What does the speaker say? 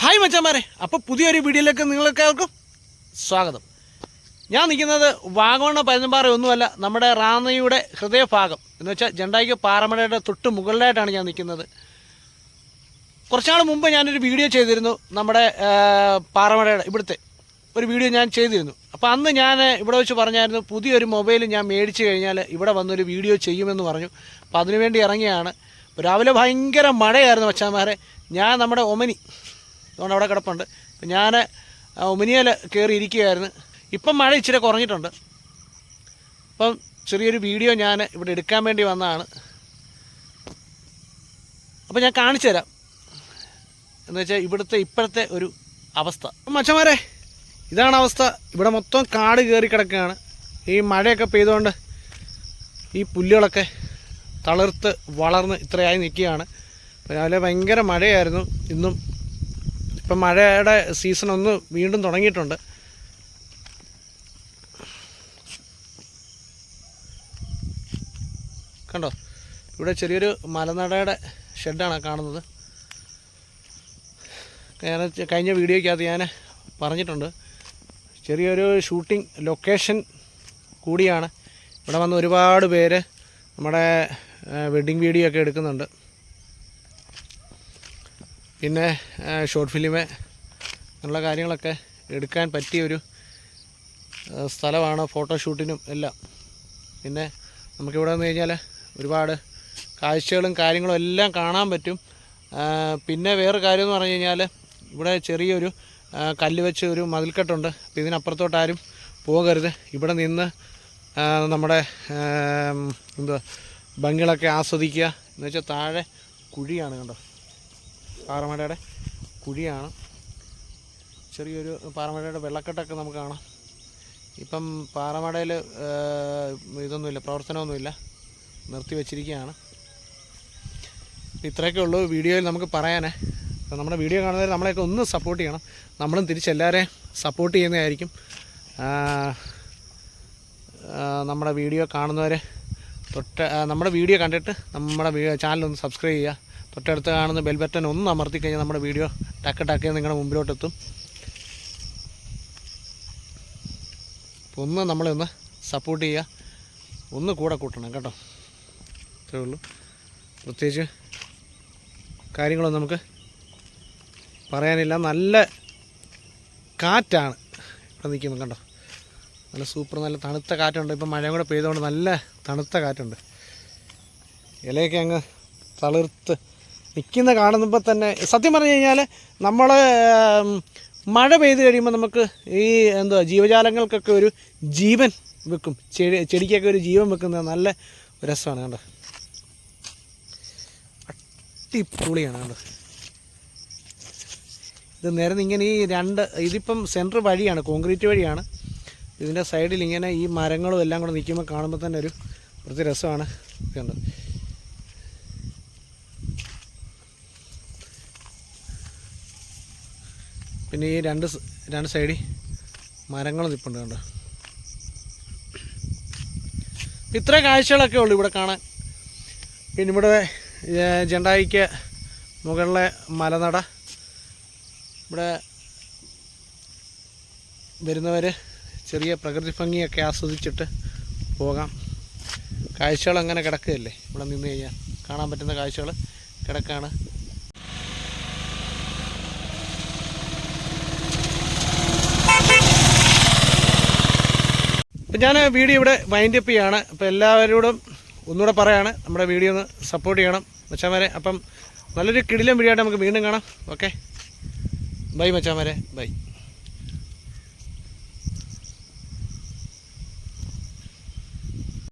Hi മച്ചാന്മാരെ, അപ്പോൾ പുതിയൊരു വീഡിയോയിലേക്ക് നിങ്ങൾക്കെല്ലാവർക്കും സ്വാഗതം. ഞാൻ നിൽക്കുന്നത് വാഗമണ് പരുന്തുംപാറ ഒന്നുമല്ല, നമ്മുടെ റാന്നിയുടെ ഹൃദയഭാഗം എന്ന് വെച്ചാൽ ജണ്ടായിക്ക് പാറമടയുടെ തൊട്ട് മുകളിലായിട്ടാണ് ഞാൻ നിൽക്കുന്നത്. കുറച്ചാൾ മുമ്പ് ഞാനൊരു വീഡിയോ ചെയ്തിരുന്നു, നമ്മുടെ പാറമടയുടെ ഇവിടുത്തെ ഒരു വീഡിയോ ഞാൻ ചെയ്തിരുന്നു. അപ്പോൾ അന്ന് ഞാൻ ഇവിടെ വെച്ച് പറഞ്ഞായിരുന്നു പുതിയൊരു മൊബൈൽ ഞാൻ മേടിച്ച് കഴിഞ്ഞാൽ ഇവിടെ വന്നൊരു വീഡിയോ ചെയ്യുമെന്ന് പറഞ്ഞു. അപ്പോൾ അതിനുവേണ്ടി ഇറങ്ങിയാണ്. രാവിലെ ഭയങ്കര മഴയായിരുന്നു മച്ചാന്മാരെ. ഞാൻ നമ്മുടെ ഒമനി അതുകൊണ്ട് അവിടെ കിടപ്പുണ്ട്. അപ്പം ഞാൻ ഒമനിയിൽ കയറി ഇരിക്കുകയായിരുന്നു. ഇപ്പം മഴ ഇച്ചിരി കുറഞ്ഞിട്ടുണ്ട്. അപ്പം ചെറിയൊരു വീഡിയോ ഞാൻ ഇവിടെ എടുക്കാൻ വേണ്ടി വന്നതാണ്. അപ്പം ഞാൻ കാണിച്ചു തരാം എന്ന് വെച്ചാൽ ഇവിടുത്തെ ഇപ്പോഴത്തെ ഒരു അവസ്ഥ. മച്ചന്മാരെ, ഇതാണ് അവസ്ഥ. ഇവിടെ മൊത്തം കാട് കയറി കിടക്കുകയാണ്. ഈ മഴയൊക്കെ പെയ്തുകൊണ്ട് ഈ പുല്ലുകളൊക്കെ തളിർത്ത് വളർന്ന് ഇത്രയായി നിൽക്കുകയാണ്. രാവിലെ ഭയങ്കര മഴയായിരുന്നു. ഇന്നും ഇപ്പം മഴയുടെ സീസൺ ഒന്ന് വീണ്ടും തുടങ്ങിയിട്ടുണ്ട്. കണ്ടോ, ഇവിടെ ചെറിയൊരു മലനടയുടെ ഷെഡാണ് കാണുന്നത്. ഞാൻ കഴിഞ്ഞ വീഡിയോയ്ക്കകത്ത് ഞാൻ പറഞ്ഞിട്ടുണ്ട്, ചെറിയൊരു ഷൂട്ടിംഗ് ലൊക്കേഷൻ കൂടിയാണ്. ഇവിടെ വന്ന് ഒരുപാട് പേര് നമ്മുടെ വെഡ്ഡിങ് വീഡിയോ ഒക്കെ എടുക്കുന്നുണ്ട്. പിന്നെ ഷോർട്ട് ഫിലിമ് അങ്ങനെയുള്ള കാര്യങ്ങളൊക്കെ എടുക്കാൻ പറ്റിയൊരു സ്ഥലമാണ്, ഫോട്ടോഷൂട്ടിനും എല്ലാം. പിന്നെ നമുക്കിവിടെ വന്നു കഴിഞ്ഞാൽ ഒരുപാട് കാഴ്ചകളും കാര്യങ്ങളും എല്ലാം കാണാൻ പറ്റും. പിന്നെ വേറൊരു കാര്യം എന്ന് പറഞ്ഞു കഴിഞ്ഞാൽ ഇവിടെ ചെറിയൊരു കല്ല് വെച്ച് ഒരു മതിൽക്കെട്ടുണ്ട്. അപ്പോൾ ഇതിനപ്പുറത്തോട്ട് ആരും പോകരുത്. ഇവിടെ നിന്ന് നമ്മുടെ ഭംഗികളൊക്കെ ആസ്വദിക്കുക. എന്ന് വെച്ചാൽ താഴെ കുഴിയാണ്, കണ്ടോ, പാറമടയുടെ കുഴിയാണ്. ചെറിയൊരു പാറമടയുടെ വെള്ളക്കെട്ടൊക്കെ നമുക്ക് കാണാം. ഇപ്പം പാറമടയിൽ ഇതൊന്നുമില്ല, പ്രവർത്തനമൊന്നുമില്ല, നിർത്തി വച്ചിരിക്കുകയാണ്. ഇത്രയൊക്കെ ഉള്ളൂ വീഡിയോയിൽ നമുക്ക് പറയാനേ. അപ്പോൾ നമ്മുടെ വീഡിയോ കാണുന്നവർ നമ്മളെയൊക്കെ ഒന്ന് സപ്പോർട്ട് ചെയ്യണം. നമ്മളും തിരിച്ചെല്ലാവരെയും സപ്പോർട്ട് ചെയ്യുന്നതായിരിക്കും. നമ്മുടെ വീഡിയോ കാണുന്നവർ നമ്മുടെ വീഡിയോ കണ്ടിട്ട് നമ്മുടെ ചാനലൊന്ന് സബ്സ്ക്രൈബ് ചെയ്യുക. തൊട്ടടുത്ത് കാണുന്ന ബെൽ ബട്ടൺ ഒന്ന് അമർത്തി കഴിഞ്ഞാൽ നമ്മുടെ വീഡിയോ ടക്ക് നിങ്ങളുടെ മുമ്പിലോട്ടെത്തും. അപ്പോൾ ഒന്ന് നമ്മളെ ഒന്ന് സപ്പോർട്ട് ചെയ്യുക, ഒന്ന് കൂടെ കൂട്ടണം കേട്ടോ. അത്രേ ഉള്ളൂ. പ്രത്യേകിച്ച് കാര്യങ്ങളൊന്നും നമുക്ക് പറയാനില്ല. നല്ല കാറ്റാണ് ഇവിടെ നിൽക്കുന്നത്, കണ്ടോ, നല്ല സൂപ്പർ, നല്ല തണുത്ത കാറ്റുണ്ട്. ഇപ്പം മഴയും കൂടെ പെയ്തുകൊണ്ട് നല്ല തണുത്ത കാറ്റുണ്ട്. ഇലയൊക്കെ അങ്ങ് തളിർത്ത് നിൽക്കുന്ന കാണുമ്പോൾ തന്നെ സത്യം പറഞ്ഞു കഴിഞ്ഞാൽ നമ്മൾ മഴ പെയ്ത് കഴിയുമ്പോൾ നമുക്ക് ഈ ജീവജാലങ്ങൾക്കൊക്കെ ഒരു ജീവൻ വെക്കും, ചെടിക്കൊക്കെ ഒരു ജീവൻ വെക്കുന്നത് നല്ല രസമാണ്. കണ്ടോ, അടിപൊളിയാണ്. കണ്ടോ, ഇത് നേരെ ഇങ്ങനെ ഈ ഇതിപ്പം സെൻറ്റർ വഴിയാണ്, കോൺക്രീറ്റ് വഴിയാണ്. ഇതിൻ്റെ സൈഡിൽ ഇങ്ങനെ ഈ മരങ്ങളും എല്ലാം കൂടെ നിൽക്കുമ്പോൾ കാണുമ്പോൾ തന്നെ ഒരു പ്രത്യേക രസമാണ്. കണ്ടോ, പിന്നെ ഈ രണ്ട് സൈഡിൽ മരങ്ങൾ നിൽപ്പുണ്ട്. കണ്ടോ, ഇത്ര കാഴ്ചകളൊക്കെ ഉള്ളൂ ഇവിടെ കാണാൻ. പിന്നെ ഇവിടെ ജണ്ടായിക്ക് മുകളിലെ മലനട, ഇവിടെ വരുന്നവർ ചെറിയ പ്രകൃതി ഭംഗിയൊക്കെ ആസ്വദിച്ചിട്ട് പോകാം. കാഴ്ചകൾ അങ്ങനെ കിടക്കുകയല്ലേ, ഇവിടെ നിന്ന് കഴിഞ്ഞാൽ കാണാൻ പറ്റുന്ന കാഴ്ചകൾ കിടക്കാണ്. അപ്പം ഞാൻ വീഡിയോ ഇവിടെ വൈൻഡ് അപ്പ് ചെയ്യാണ്. അപ്പോൾ എല്ലാവരോടും ഒന്നുകൂടെ പറയാണ്, നമ്മുടെ വീഡിയോ ഒന്ന് സപ്പോർട്ട് ചെയ്യണം മച്ചാന്മാരെ. അപ്പം നല്ലൊരു കിടിലൻ വീഡിയോ ആയിട്ട് നമുക്ക് വീണ്ടും കാണാം. ഓക്കെ, ബൈ മച്ചാന്മാരെ, ബൈ.